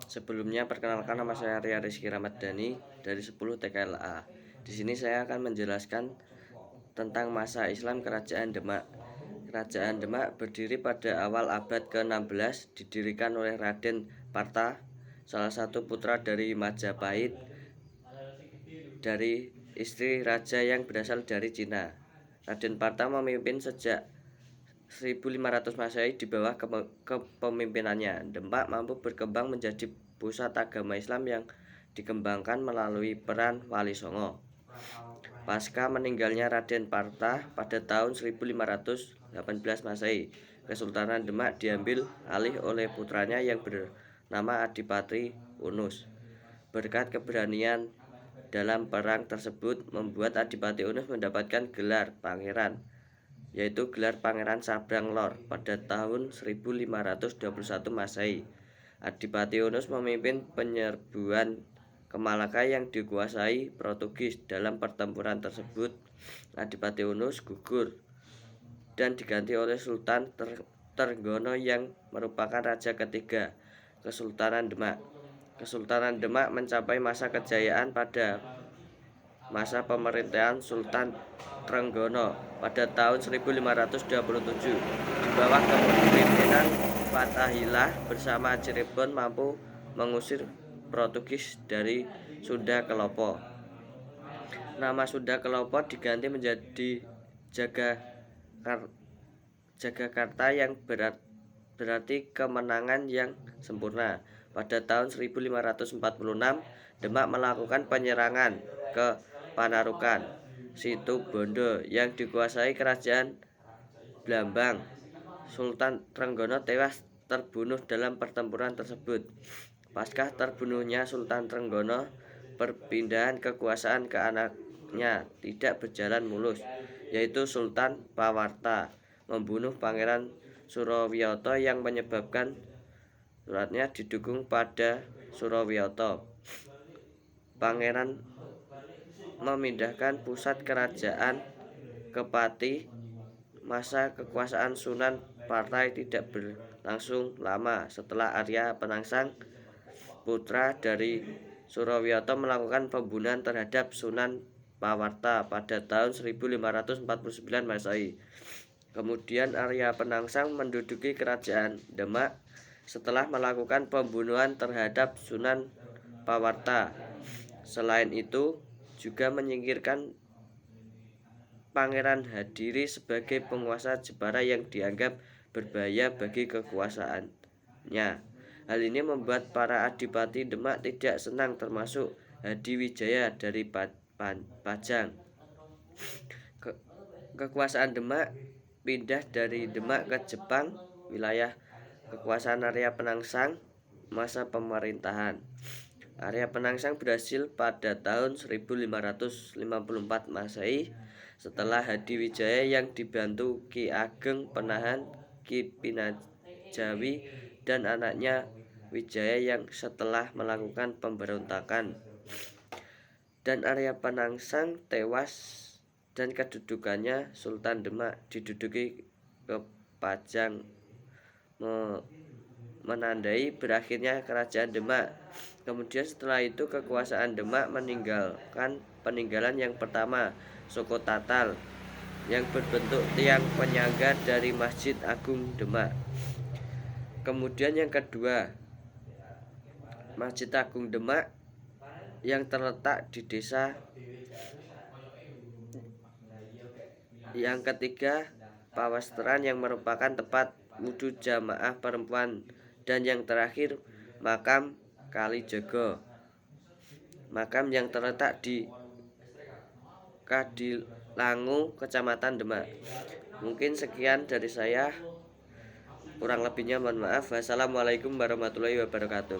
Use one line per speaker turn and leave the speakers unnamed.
Sebelumnya perkenalkan, nama saya Arya Rizky Ramadhani dari 10 TKLA. Di sini saya akan menjelaskan tentang masa Islam Kerajaan Demak. Kerajaan Demak berdiri pada awal abad ke-16, didirikan oleh Raden Parta, salah satu putra dari Majapahit, dari istri raja yang berasal dari Cina. Raden Parta memimpin sejak 1500 Masehi. Di bawah kepemimpinannya, Demak mampu berkembang menjadi pusat agama Islam yang dikembangkan melalui peran Wali Songo. Pasca meninggalnya Raden Parta pada tahun 1518 Masehi, Kesultanan Demak diambil alih oleh putranya yang bernama Adipati Unus. Berkat keberanian dalam perang tersebut membuat Adipati Unus mendapatkan gelar pangeran, yaitu gelar Pangeran Sabrang Lor pada tahun 1521 Masehi. Adipati Unus memimpin penyerbuan ke Malaka yang dikuasai Portugis. Dalam pertempuran tersebut, Adipati Unus gugur dan diganti oleh Sultan Trenggono yang merupakan raja ketiga Kesultanan Demak. Kesultanan Demak mencapai masa kejayaan pada masa pemerintahan Sultan Trenggono pada tahun 1527. Di bawah kepemimpinan Fathahillah bersama Cirebon mampu mengusir Portugis dari Sunda Kelopo. Nama Sunda Kelopo diganti menjadi Jagakarta yang berarti kemenangan yang sempurna. Pada tahun 1546, Demak melakukan penyerangan ke Panarukan, Situ Bondo yang dikuasai kerajaan Blambang. Sultan Trenggono tewas terbunuh dalam pertempuran tersebut. Pasca terbunuhnya Sultan Trenggono, perpindahan kekuasaan ke anaknya tidak berjalan mulus, yaitu Sultan Pawarta membunuh Pangeran Surowiyoto yang menyebabkan suratnya didukung pada Surowiyoto. Pangeran memindahkan pusat kerajaan ke Pati. Masa kekuasaan Sunan Partai tidak berlangsung lama. Setelah Arya Penangsang, putra dari Surowiyoto, melakukan pembunuhan terhadap Sunan Pawarta pada tahun 1549 Masehi. Kemudian Arya Penangsang menduduki kerajaan Demak setelah melakukan pembunuhan terhadap Sunan Pawarta. Selain itu, juga menyingkirkan Pangeran Hadiri sebagai penguasa Jepara yang dianggap berbahaya bagi kekuasaannya. Hal ini membuat para adipati Demak tidak senang, termasuk Hadiwijaya dari Pajang. Kekuasaan Demak pindah dari Demak ke Jepang. Wilayah kekuasaan Arya Penangsang. Masa pemerintahan Arya Penangsang berhasil pada tahun 1554 Masehi setelah Hadiwijaya yang dibantu Ki Ageng Penahan, Ki Pinajawi, dan anaknya Wijaya yang setelah melakukan pemberontakan. Dan Arya Penangsang tewas dan kedudukannya Sultan Demak diduduki ke Pajang, menandai berakhirnya kerajaan Demak. Kemudian setelah itu kekuasaan Demak peninggalan yang pertama, Soko Tatal, yang berbentuk tiang penyangga dari Masjid Agung Demak. Kemudian yang kedua, Masjid Agung Demak yang terletak di desa. Yang ketiga, Pawesteran yang merupakan tempat wudhu jamaah perempuan. Dan yang terakhir, makam Kalijogo, makam yang terletak di Kadilangu, Kecamatan Demak. Mungkin sekian dari saya, kurang lebihnya mohon maaf. Wassalamualaikum warahmatullahi wabarakatuh.